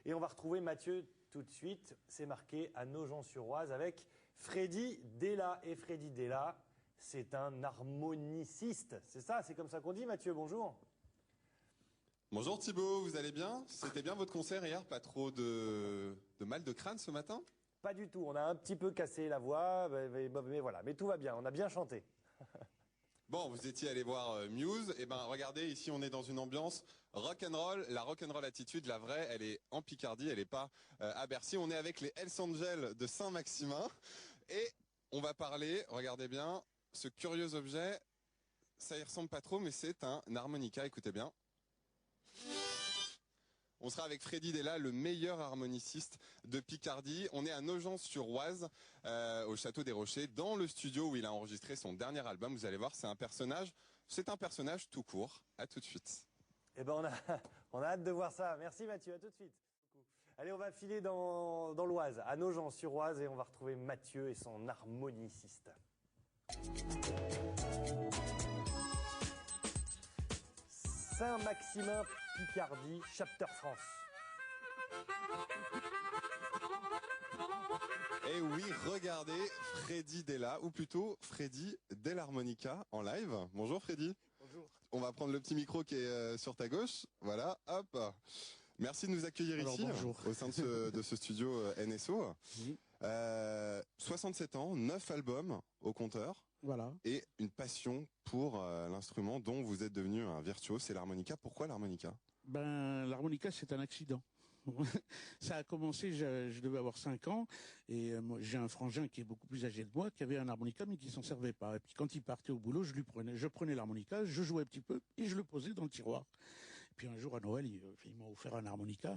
Et on va retrouver Mathieu tout de suite. C'est marqué à Nogent-sur-Oise avec Freddy Della. Et Freddy Della, c'est un harmoniciste. C'est ça, c'est comme ça qu'on dit, Mathieu, bonjour. Bonjour Thibaut, vous allez bien? C'était bien votre concert hier? Pas trop de mal de crâne ce matin? Pas du tout, on a un petit peu cassé la voix, mais voilà, mais tout va bien, on a bien chanté. Bon, vous étiez allé voir Muse, et ben regardez, ici on est dans une ambiance rock'n'roll, la rock'n'roll attitude, la vraie, elle est en Picardie, elle est pas à Bercy. On est avec les Hells Angels de Saint-Maximin, et on va parler, regardez bien, ce curieux objet, ça y ressemble pas trop, mais c'est un harmonica, écoutez bien. On sera avec Freddy Della, le meilleur harmoniciste de Picardie. On est à Nogent-sur-Oise, au Château des Rochers, dans le studio où il a enregistré son dernier album. Vous allez voir, c'est un personnage tout court. À tout de suite. Eh ben on a hâte de voir ça. Merci Mathieu, à tout de suite. Allez, on va filer dans l'Oise, à Nogent-sur-Oise, et on va retrouver Mathieu et son harmoniciste. Saint-Maximin, Picardie, Chapter France. Et oui, regardez Freddy Della, ou plutôt Freddy Dell'harmonica en live. Bonjour Freddy. Bonjour. On va prendre le petit micro qui est sur ta gauche. Voilà, hop. Merci de nous accueillir ici, au sein de ce studio NSO. Oui. 67 ans, 9 albums au compteur. Voilà. Et une passion pour l'instrument dont vous êtes devenu un virtuose, c'est l'harmonica. Pourquoi l'harmonica? Ben, l'harmonica, c'est un accident. Ça a commencé, je devais avoir 5 ans, et moi, j'ai un frangin qui est beaucoup plus âgé de moi, qui avait un harmonica, mais qui s'en servait pas. Et puis quand il partait au boulot, je prenais l'harmonica, je jouais un petit peu, et je le posais dans le tiroir. Et puis un jour à Noël, il m'a offert un harmonica,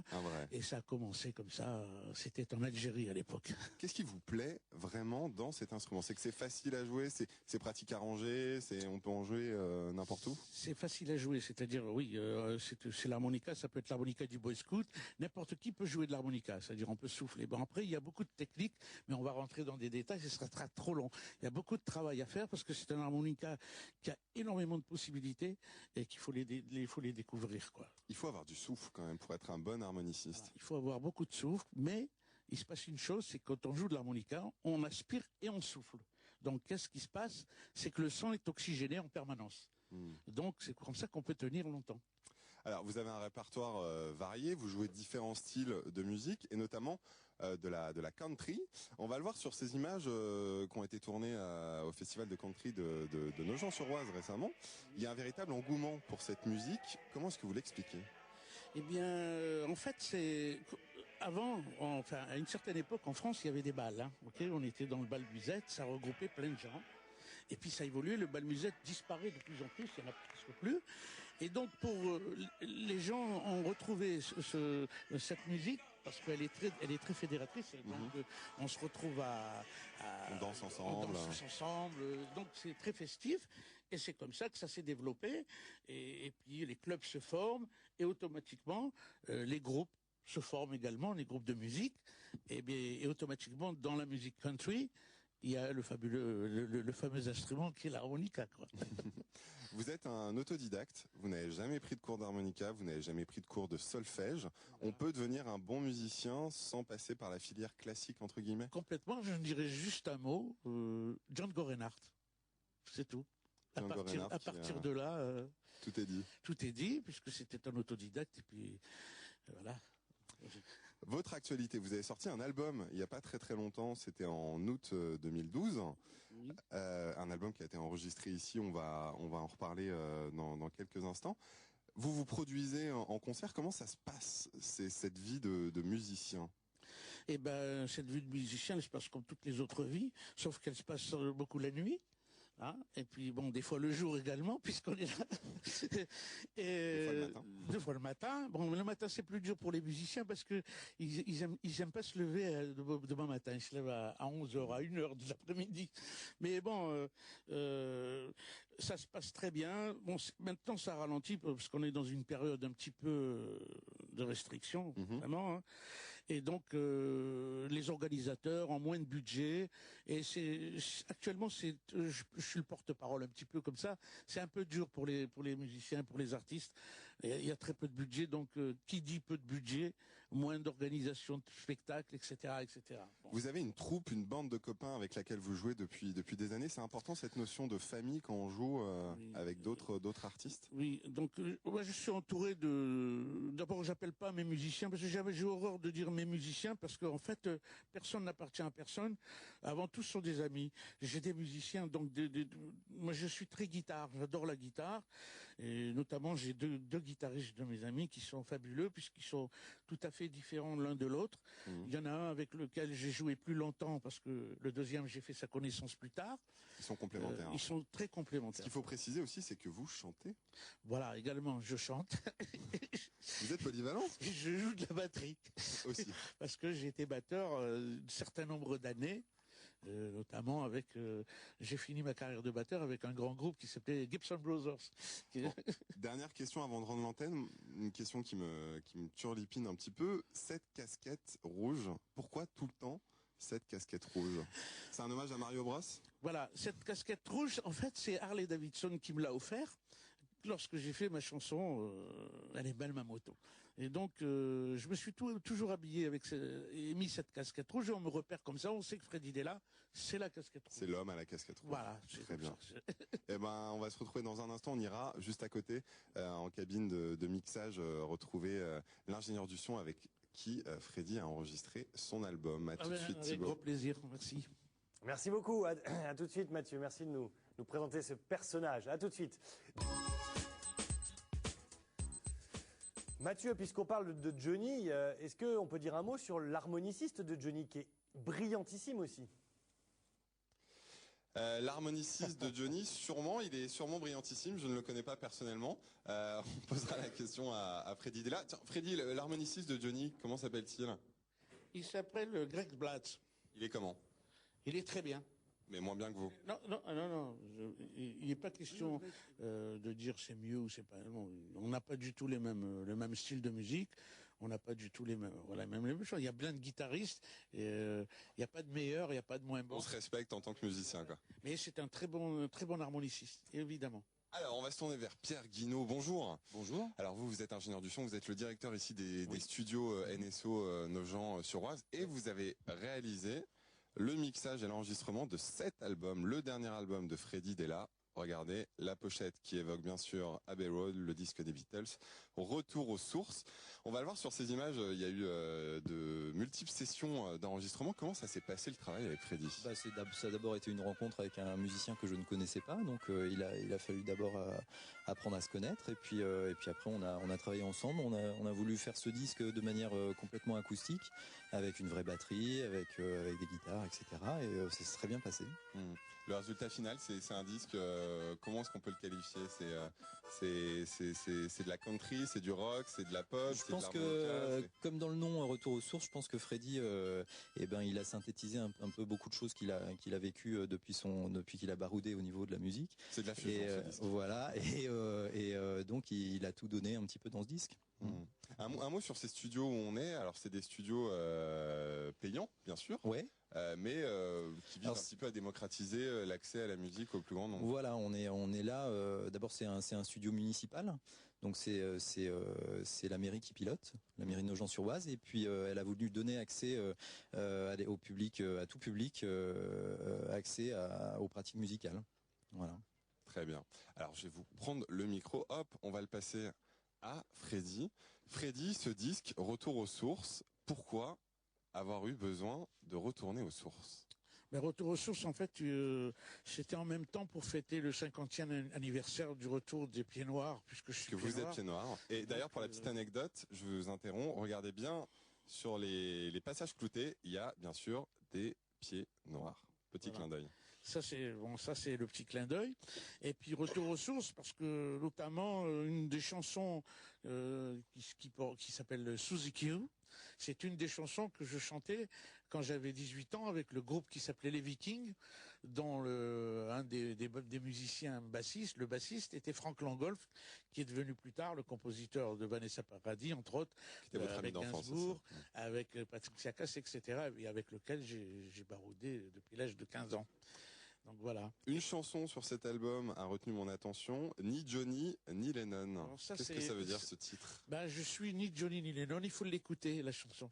et ça a commencé comme ça. C'était en Algérie à l'époque. Qu'est-ce qui vous plaît vraiment dans cet instrument? C'est que c'est facile à jouer, c'est pratique à ranger, on peut en jouer n'importe où? C'est facile à jouer, c'est-à-dire, oui, c'est l'harmonica, ça peut être l'harmonica du Boy Scout, n'importe qui peut jouer de l'harmonica, c'est-à-dire on peut souffler. Bon, après, il y a beaucoup de techniques, mais on va rentrer dans des détails, ce sera trop long. Il y a beaucoup de travail à faire parce que c'est un harmonica qui a énormément de possibilités et qu'il faut les découvrir, quoi. Il faut avoir du souffle quand même pour être un bon harmoniciste. Voilà, il faut avoir beaucoup de souffle, mais il se passe une chose, c'est que quand on joue de l'harmonica, on aspire et on souffle. Donc, qu'est-ce qui se passe? C'est que le son est oxygéné en permanence. Donc, c'est comme ça qu'on peut tenir longtemps. Alors, vous avez un répertoire varié, vous jouez différents styles de musique, et notamment de la country. On va le voir sur ces images qui ont été tournées au Festival de Country de Nogent-sur-Oise récemment. Il y a un véritable engouement pour cette musique. Comment est-ce que vous l'expliquez? Eh bien, en fait, c'est... Avant, enfin, à une certaine époque, en France, il y avait des balles. On était dans le bal musette, ça regroupait plein de gens. Et puis ça a évolué, le bal musette disparaît de plus en plus, il n'y en a presque plus. Et donc les gens ont retrouvé cette musique parce qu'elle est très fédératrice. Donc on se retrouve on danse ensemble. On danse ensemble. Donc c'est très festif. Et c'est comme ça que ça s'est développé. Et puis les clubs se forment et automatiquement les groupes se forment également, les groupes de musique. Et automatiquement dans la musique country, il y a le fameux instrument qui est l'harmonica, quoi. Vous êtes un autodidacte, vous n'avez jamais pris de cours d'harmonica, vous n'avez jamais pris de cours de solfège. On peut devenir un bon musicien sans passer par la filière classique, entre guillemets? Complètement, je dirais juste un mot, Django Reinhardt. C'est tout. À partir de là... tout est dit. Tout est dit, puisque c'était un autodidacte, et puis voilà. Votre actualité, vous avez sorti un album il n'y a pas très longtemps, c'était en août 2012, oui. Un album qui a été enregistré ici, on va en reparler dans quelques instants. Vous produisez en concert, comment ça se passe, cette vie de musicien? Eh ben, cette vie de musicien, elle se passe comme toutes les autres vies, sauf qu'elle se passe beaucoup la nuit. Et puis bon, des fois le jour également, puisqu'on est là. Et deux fois le matin. Bon, le matin c'est plus dur pour les musiciens parce que ils aiment pas se lever demain matin. Ils se lèvent à 11h, à 1h de l'après-midi. Mais bon, ça se passe très bien. Bon, maintenant ça ralentit parce qu'on est dans une période un petit peu de restriction, vraiment. Et donc les organisateurs ont moins de budget. Et actuellement je suis le porte-parole un petit peu comme ça. C'est un peu dur pour les musiciens, pour les artistes. Il y a très peu de budget, donc qui dit peu de budget moins d'organisation de spectacles, etc., etc. Bon. Vous avez une troupe, une bande de copains avec laquelle vous jouez depuis des années. C'est important cette notion de famille quand on joue Oui. avec d'autres artistes. Oui, donc moi je suis entouré de. D'abord, j'appelle pas mes musiciens parce que j'ai horreur de dire mes musiciens parce qu'en fait personne n'appartient à personne. Avant tout, ce sont des amis. J'ai des musiciens, donc moi je suis très guitare. J'adore la guitare et notamment j'ai deux guitaristes de mes amis qui sont fabuleux puisqu'ils sont tout à fait différents l'un de l'autre. Mmh. Il y en a un avec lequel j'ai joué plus longtemps parce que le deuxième j'ai fait sa connaissance plus tard. Ils sont complémentaires. Ils sont très Ce complémentaires. qu'il faut préciser aussi, c'est que vous chantez. Voilà, également, je chante. Vous êtes polyvalent Je joue de la batterie. aussi. Parce que j'ai été batteur un certain nombre d'années, notamment avec... j'ai fini ma carrière de batteur avec un grand groupe qui s'appelait Gibson Brothers. Bon, dernière question avant de rendre l'antenne, une question qui me turlupine un petit peu. Cette casquette rouge, pourquoi tout le temps cette casquette rouge? C'est un hommage à Mario Bros? Voilà, cette casquette rouge, en fait, c'est Harley Davidson qui me l'a offert lorsque j'ai fait ma chanson Elle est belle ma moto. Et donc, je me suis toujours habillé et mis cette casquette rouge et on me repère comme ça. On sait que Freddy Della, c'est la casquette rouge. C'est l'homme à la casquette rouge. Voilà, très bien. Eh ben, on va se retrouver dans un instant. On ira juste à côté, en cabine de mixage, retrouver l'ingénieur du son avec qui Freddy a enregistré son album. À tout de suite, avec Thibaut. grand plaisir, merci. Merci beaucoup. À tout de suite, Mathieu. Merci de nous présenter ce personnage. À tout de suite. Mathieu, puisqu'on parle de Johnny, est-ce qu'on peut dire un mot sur l'harmoniciste de Johnny, qui est brillantissime aussi? L'harmoniciste de Johnny, il est sûrement brillantissime, je ne le connais pas personnellement. On posera la question à Freddy Della. Tiens, Freddy, l'harmoniciste de Johnny, comment s'appelle-t-il? Il s'appelle Greg Blatz. Il est comment? Il est très bien. Mais moins bien que vous. Non. Il n'est pas question de dire c'est mieux ou c'est pas. Non, on n'a pas du tout le même style de musique. On n'a pas du tout les mêmes choses. Il y a plein de guitaristes. Il n'y a pas de meilleur, il n'y a pas de moins bon. On se respecte en tant que musicien, quoi. Mais c'est un très bon harmoniciste, évidemment. Alors, on va se tourner vers Pierre Guinaud. Bonjour. Bonjour. Alors vous êtes ingénieur du son, vous êtes le directeur ici des studios NSO Nogent-sur-Oise et vous avez réalisé le mixage et l'enregistrement de 7 albums, le dernier album de Freddy Della. Regardez la pochette qui évoque bien sûr Abbey Road, le disque des Beatles, Retour aux sources. On va le voir sur ces images, il y a eu de multiples sessions d'enregistrement. Comment ça s'est passé le travail avec Freddy? Ça a d'abord été une rencontre avec un musicien que je ne connaissais pas, donc il a fallu d'abord apprendre à se connaître et puis après on a travaillé ensemble. On a voulu faire ce disque de manière complètement acoustique, avec une vraie batterie, avec des guitares, etc. Et ça s'est très bien passé. Le résultat final, c'est un disque. Comment est-ce qu'on peut le qualifier? C'est de la country, c'est du rock, c'est de la pop. Je pense que, comme dans le nom Retour aux sources, je pense que Freddy, il a synthétisé un peu beaucoup de choses qu'il a vécu depuis qu'il a baroudé au niveau de la musique. C'est de la fusion, ce disque. Voilà, donc il a tout donné un petit peu dans ce disque. Un mot sur ces studios où on est. Alors c'est des studios payants, bien sûr. Ouais. Mais qui visent un petit peu à démocratiser l'accès à la musique au plus grand nombre. Voilà, on est là. D'abord, c'est un studio municipal, donc c'est la mairie qui pilote, la mairie de Nogent-sur-Oise, et puis elle a voulu donner accès au public, à tout public, accès aux pratiques musicales. Voilà. Très bien. Alors je vais vous prendre le micro. Hop, on va le passer à Freddy. Freddy, ce disque Retour aux sources. Pourquoi avoir eu besoin de retourner aux sources? Retour aux sources, en fait, c'était en même temps pour fêter le 50e anniversaire du retour des Pieds Noirs, puisque je suis vous êtes Pieds Noirs. Et d'ailleurs, pour la petite anecdote, je vous interromps, regardez bien sur les passages cloutés, il y a bien sûr des pieds noirs. Petit clin d'œil. Ça c'est le petit clin d'œil. Et puis Retour aux sources, parce que notamment une des chansons qui s'appelle Suzy Q, c'est une des chansons que je chantais quand j'avais 18 ans avec le groupe qui s'appelait les Vikings, dont un des musiciens bassistes, le bassiste, était Frank Langolf, qui est devenu plus tard le compositeur de Vanessa Paradis, entre autres, avec Gainsbourg, avec Patrick Siakas, etc., et avec lequel j'ai baroudé depuis l'âge de 15 ans. Donc voilà. Une chanson sur cet album a retenu mon attention, ni Johnny ni Lennon. Qu'est-ce que ça veut dire ce titre? Ben, je suis ni Johnny ni Lennon, il faut l'écouter la chanson.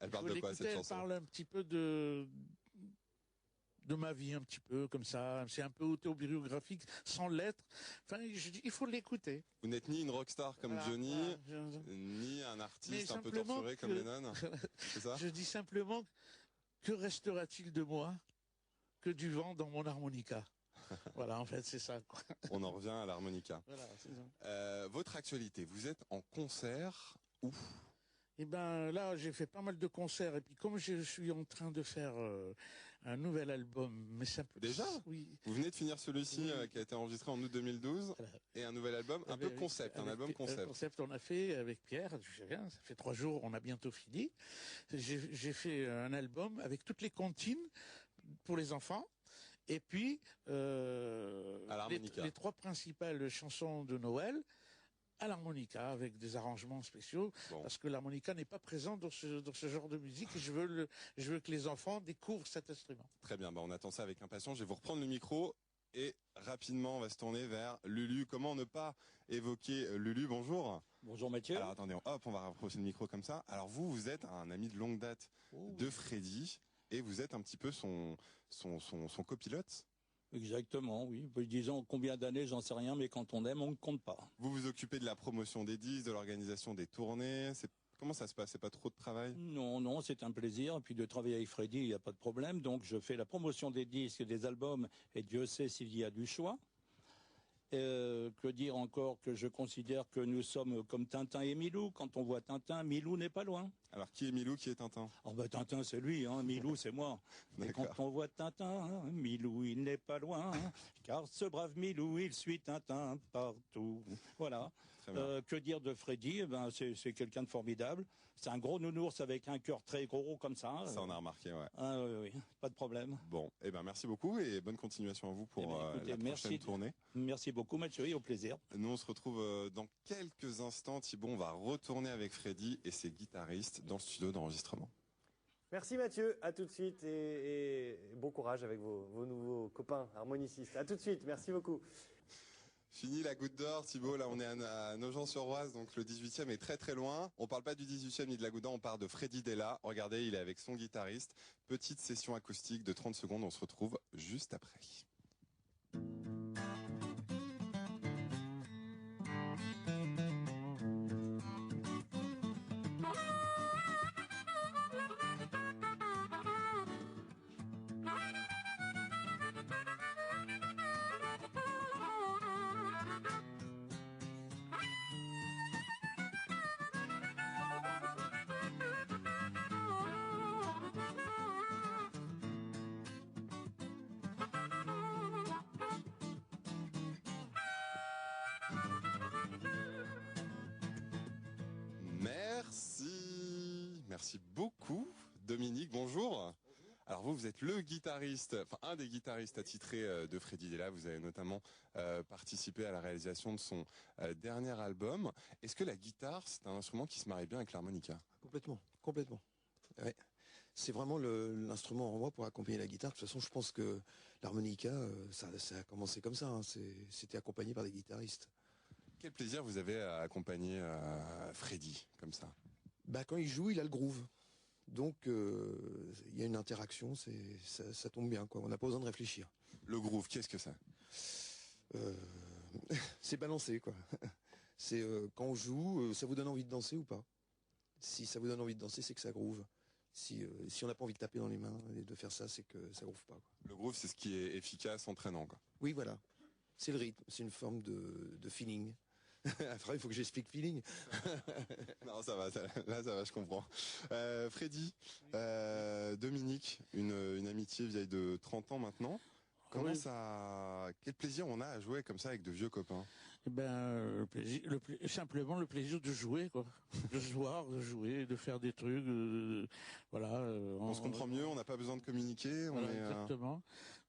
Elle parle de quoi cette chanson? Elle parle un petit peu de ma vie, un petit peu comme ça. C'est un peu autobiographique, sans lettres. Enfin, je dis, il faut l'écouter. Vous n'êtes ni une rockstar comme Voilà, Johnny, voilà, ni un artiste Mais un peu torturé comme Lennon. C'est ça? Je dis simplement, que restera-t-il de moi que du vent dans mon harmonica? Voilà, en fait, c'est ça, quoi. On en revient à l'harmonica. Voilà, c'est ça. Votre actualité, vous êtes en concert où? Eh ben là, j'ai fait pas mal de concerts et puis comme je suis en train de faire un nouvel album, mais ça peut... Déjà? Oui. Vous venez de finir celui-ci Oui. qui a été enregistré en août 2012 Voilà. et un nouvel album un peu Avec- concept, un avec- album concept. concept, on a fait avec Pierre, je sais rien, ça fait 3 jours, on a bientôt fini. J'ai fait un album avec toutes les comptines pour les enfants. Et puis, À l'harmonica. les 3 principales chansons de Noël à l'harmonica avec des arrangements spéciaux, Bon. parce que l'harmonica n'est pas présent dans ce genre de musique et je veux que les enfants découvrent cet instrument. Très bien, on attend ça avec impatience. Je vais vous reprendre le micro et rapidement on va se tourner vers Lulu. Comment ne pas évoquer Lulu? Bonjour. Bonjour Mathieu. Alors attendez, hop, on va rapprocher le micro comme ça. Alors vous êtes un ami de longue date de Freddy et vous êtes un petit peu son copilote. Exactement, oui. Disons combien d'années, j'en sais rien, mais quand on aime, on ne compte pas. Vous vous occupez de la promotion des disques, de l'organisation des tournées. Comment ça se passe? C'est pas trop de travail? Non, c'est un plaisir. Et puis de travailler avec Freddy, il n'y a pas de problème. Donc je fais la promotion des disques, des albums, et Dieu sait s'il y a du choix. Que dire encore que je considère que nous sommes comme Tintin et Milou. Quand on voit Tintin, Milou n'est pas loin. Alors qui est Milou, qui est Tintin? Oh ben Tintin c'est lui, hein. Milou c'est moi. Et quand on voit Tintin, Milou il n'est pas loin, car ce brave Milou il suit Tintin partout. Voilà. Très bien. Que dire de Freddy? Eh ben c'est quelqu'un de formidable. C'est un gros nounours avec un cœur très gros comme ça. Ça on a remarqué, ouais. Ah, oui, pas de problème. Bon, merci beaucoup et bonne continuation à vous pour Écoutez, la prochaine tournée. Merci beaucoup Mathieu et au plaisir. Nous on se retrouve dans quelques instants. Thibaut, on va retourner avec Freddy et ses guitaristes dans le studio d'enregistrement. Merci Mathieu, à tout de suite et bon courage avec vos nouveaux copains harmonicistes. À tout de suite, merci beaucoup. Fini la goutte d'or, Thibaut, là on est à Nogent-sur-Oise, donc le 18e est très très loin. On parle pas du 18e ni de la goutte d'or, on parle de Freddy Della. Regardez, il est avec son guitariste. Petite session acoustique de 30 secondes, on se retrouve juste après. Merci beaucoup, Dominique. Bonjour. Alors vous êtes le guitariste, enfin un des guitaristes attitrés de Freddy Della. Vous avez notamment participé à la réalisation de son dernier album. Est-ce que la guitare, c'est un instrument qui se marie bien avec l'harmonica? Complètement. Ouais. C'est vraiment l'instrument en moi pour accompagner la guitare. De toute façon, je pense que l'harmonica, ça a commencé comme ça. Hein. C'était accompagné par des guitaristes. Quel plaisir vous avez à accompagner Freddy comme ça? Quand il joue, il a le groove. Donc, il y a une interaction, ça tombe bien, quoi. On n'a pas besoin de réfléchir. Le groove, qu'est-ce que c'est? C'est balancer, quoi. C'est quand on joue, ça vous donne envie de danser ou pas? Si ça vous donne envie de danser, c'est que ça groove. Si on n'a pas envie de taper dans les mains et de faire ça, c'est que ça groove pas, quoi. Le groove, c'est ce qui est efficace, entraînant, quoi. Oui, voilà. C'est le rythme, c'est une forme de feeling. Après, il faut que j'explique feeling. Non, ça va, là, ça va, je comprends. Freddy, Dominique, une amitié vieille de 30 ans maintenant. Comment Oui. ça... Quel plaisir on a à jouer comme ça avec de vieux copains? Eh ben, simplement le plaisir de jouer, quoi. De se voir, de jouer, de faire des trucs, voilà. On se comprend mieux, on n'a pas besoin de communiquer. Voilà, exactement.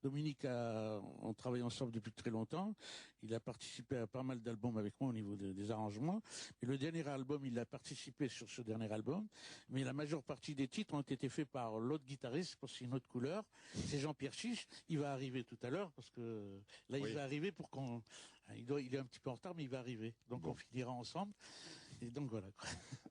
Dominique on travaille ensemble depuis très longtemps. Il a participé à pas mal d'albums avec moi au niveau des arrangements. Et le dernier album, il a participé sur ce dernier album. Mais la majeure partie des titres ont été faits par l'autre guitariste, parce que c'est une autre couleur. C'est Jean-Pierre Chiche. Il va arriver tout à l'heure, parce que là, il va arriver pour qu'on... Il est un petit peu en retard, mais il va arriver. Donc on finira ensemble. Et donc voilà.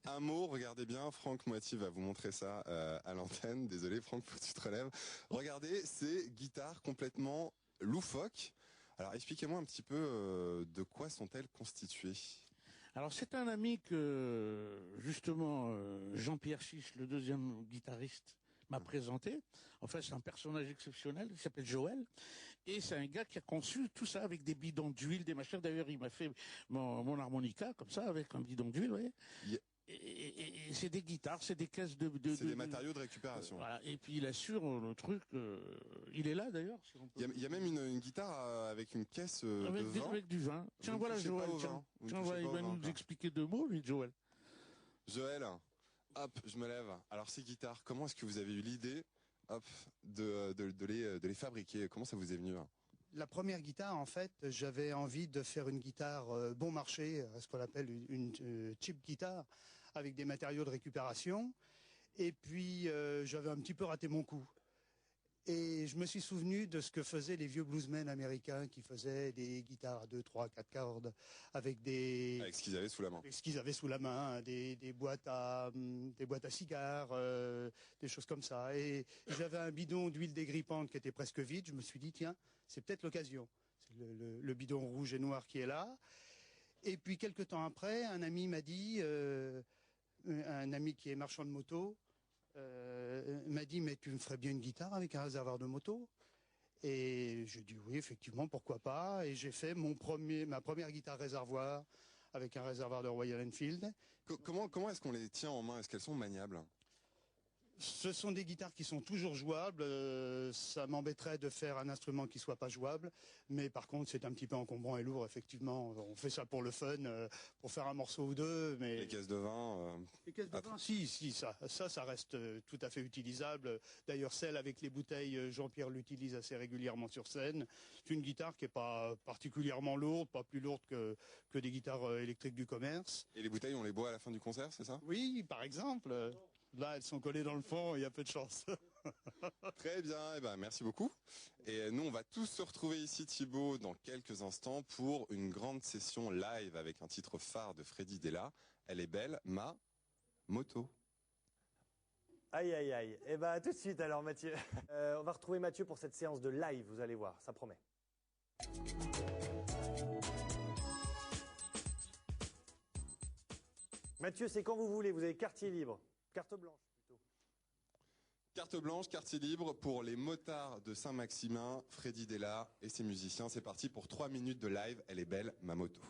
Un mot, regardez bien, Franck Moiti va vous montrer ça à l'antenne. Désolé Franck, faut que tu te relèves. Regardez, ces guitares complètement loufoques. Alors expliquez-moi un petit peu de quoi sont-elles constituées? Alors c'est un ami que justement Jean-Pierre Chiche, le deuxième guitariste, m'a présenté. Enfin, c'est un personnage exceptionnel, il s'appelle Joël, et c'est un gars qui a conçu tout ça avec des bidons d'huile, des machins. D'ailleurs, il m'a fait mon harmonica, comme ça, avec un bidon d'huile, vous voyez. Et c'est des guitares, c'est des caisses c'est des matériaux de récupération. Voilà. Et puis il assure le truc, il est là d'ailleurs. Si il y a même une guitare avec une caisse de vin. Avec du vin. Tiens, voilà Joël, tiens, voilà, il va nous expliquer 2 mots, lui, Joël. Joël, hop, je me lève. Alors ces guitares, comment est-ce que vous avez eu l'idée, hop, de les fabriquer? Comment ça vous est venu? La première guitare, en fait, j'avais envie de faire une guitare bon marché, ce qu'on appelle une cheap guitare, avec des matériaux de récupération. Et puis, j'avais un petit peu raté mon coup. Et je me suis souvenu de ce que faisaient les vieux bluesmen américains qui faisaient des guitares à 2, 3, 4 cordes avec ce qu'ils avaient sous la main. Avec ce qu'ils avaient sous la main, des boîtes à cigares, des choses comme ça. Et j'avais un bidon d'huile dégrippante qui était presque vide. Je me suis dit, tiens, c'est peut-être l'occasion. C'est le bidon rouge et noir qui est là. Et puis, quelques temps après, un ami m'a dit, un ami qui est marchand de moto, m'a dit, mais tu me ferais bien une guitare avec un réservoir de moto? Et j'ai dit oui, effectivement, pourquoi pas. Et j'ai fait ma première guitare réservoir avec un réservoir de Royal Enfield. Comment est-ce qu'on les tient en main? Est-ce qu'elles sont maniables? Ce sont des guitares qui sont toujours jouables. Ça m'embêterait de faire un instrument qui soit pas jouable, mais par contre c'est un petit peu encombrant et lourd. Effectivement, on fait ça pour le fun, pour faire un morceau ou deux. Mais les caisses de vin. Les caisses de vin, si, ça reste tout à fait utilisable. D'ailleurs, celle avec les bouteilles, Jean-Pierre l'utilise assez régulièrement sur scène. C'est une guitare qui est pas particulièrement lourde, pas plus lourde que des guitares électriques du commerce. Et les bouteilles, on les boit à la fin du concert, c'est ça? Oui, par exemple. Là, elles sont collées dans le fond, il y a peu de chance. Très bien, merci beaucoup. Et nous, on va tous se retrouver ici, Thibaut, dans quelques instants pour une grande session live avec un titre phare de Freddy Della. Elle est belle, ma moto. Aïe, aïe, aïe. À tout de suite alors, Mathieu. On va retrouver Mathieu pour cette séance de live, vous allez voir, ça promet. Mathieu, c'est quand vous voulez, vous avez quartier libre. Carte blanche, plutôt. Carte blanche, quartier libre pour les motards de Saint-Maximin, Freddy Della et ses musiciens. C'est parti pour 3 minutes de live. Elle est belle, ma moto.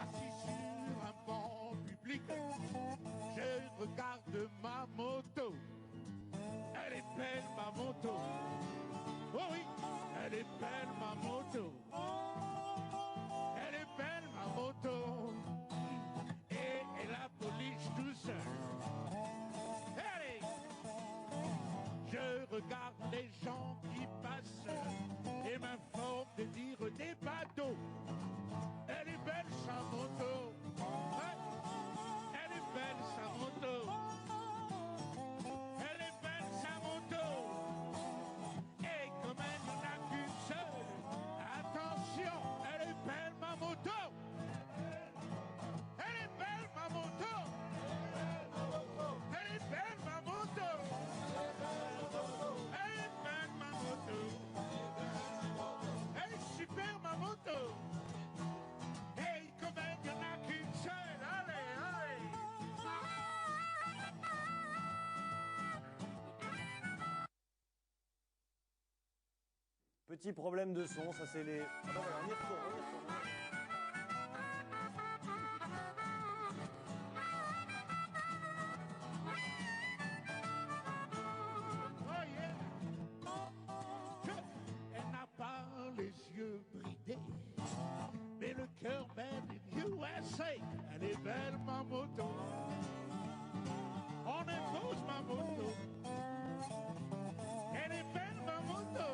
Assis sur un banc public, je regarde ma moto. Elle est belle ma moto. Oh oui, elle est belle ma moto. Elle est belle ma moto. Et la police tout seul. Allez, je regarde les gens qui passent et m'informe de dire des bateaux. Elle est belle sa moto. Ouais. Elle est belle sa moto. Elle est belle sa moto. Et comme elle n'en a qu'une seule, attention, elle est belle ma moto. Elle est belle ma moto. Elle est belle ma moto. Elle est belle ma moto. Elle est super ma moto. Hey, comme elle n'en a qu'une seule, allez, allez. Petit problème de son, ça c'est les... Ah non, voilà, on y retourne. belle ma moto. On impose ma moto. Elle est belle ma moto.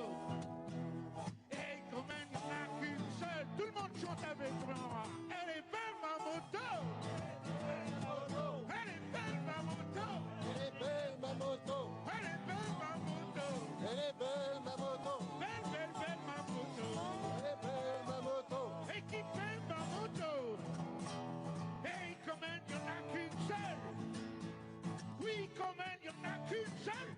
Et comme elle n'y en a qu'une seule, tout le monde chante avec moi. Elle est belle ma moto. Elle est belle ma moto. Elle est belle ma moto. Elle est belle ma moto. Elle est belle ma moto. Belle, belle, belle ma moto. Elle est belle ma moto. Et qui belle ma moto. Et comme elle n'y en a qu'une seule. Oui, comme elle n'y en a qu'une seule.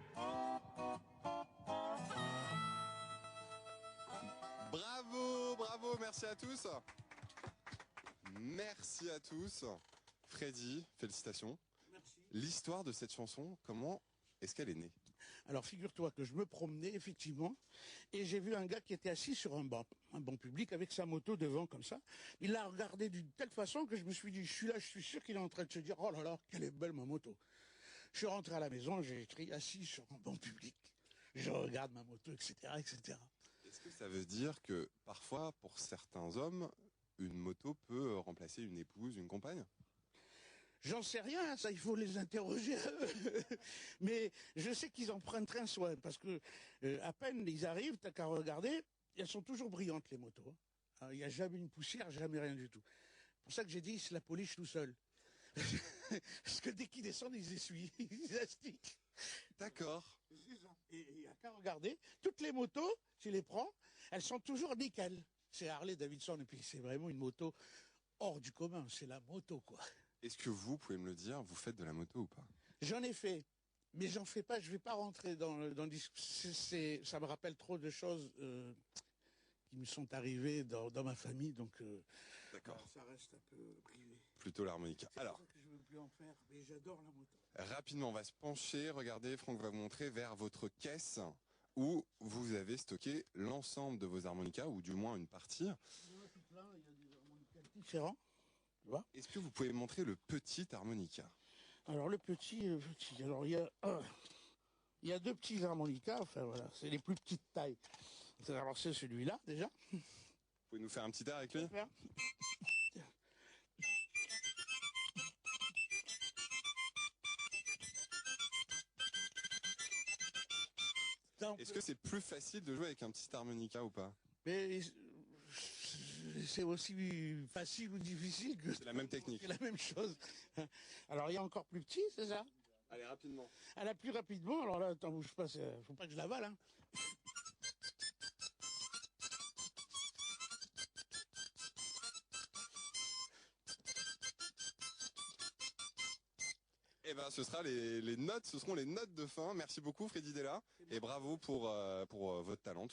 Bravo, bravo, merci à tous. Merci à tous. Freddy, félicitations. Merci. L'histoire de cette chanson, comment est-ce qu'elle est née? Alors figure-toi que je me promenais effectivement et j'ai vu un gars qui était assis sur un banc public avec sa moto devant comme ça. Il l'a regardé d'une telle façon que je me suis dit, je suis là, je suis sûr qu'il est en train de se dire, oh là là, quelle est belle ma moto. Je suis rentré à la maison, j'ai écrit assis sur un banc public. Je regarde ma moto, etc., etc. Est-ce que ça veut dire que parfois, pour certains hommes, une moto peut remplacer une épouse, une compagne? J'en sais rien, ça il faut les interroger. Mais je sais qu'ils en prennent très soin parce que à peine ils arrivent, t'as qu'à regarder, elles sont toujours brillantes les motos. Hein. Il n'y a jamais une poussière, jamais rien du tout. C'est pour ça que j'ai dit, ils se la polichent tout seuls. Parce que dès qu'ils descendent, ils essuient, ils astiquent. D'accord. Et il n'y a qu'à regarder, toutes les motos, tu les prends, elles sont toujours nickel. C'est Harley Davidson et puis c'est vraiment une moto hors du commun, c'est la moto quoi. Est-ce que vous pouvez me le dire, vous faites de la moto ou pas? J'en ai fait, mais j'en fais pas, je vais pas rentrer dans le ça me rappelle trop de choses qui me sont arrivées dans ma famille, donc D'accord. ça reste un peu privé. Plutôt l'harmonica. C'est Alors, pour ça que je veux plus en faire, mais j'adore la moto. rapidement, on va se pencher. Regardez, Franck va vous montrer vers votre caisse où vous avez stocké l'ensemble de vos harmonicas, ou du moins une partie. Il y en a tout plein, il y a des harmonicas différents, tu vois. Est-ce que vous pouvez montrer le petit harmonica? Alors le petit, alors il y a deux petits harmonicas, enfin voilà, c'est les plus petites tailles. Alors c'est celui-là déjà. Vous pouvez nous faire un petit air avec lui? Est-ce que c'est plus facile de jouer avec un petit harmonica ou pas? Mais c'est aussi facile ou difficile que... C'est la même technique. C'est la même chose. Alors il y a encore plus petit, c'est ça? Allez, rapidement. À la plus rapidement, alors là, attends, bouge pas, faut pas que je l'avale, hein. Eh ben, ce seront les notes de fin. Merci beaucoup, Freddy Della, et bravo pour votre talent.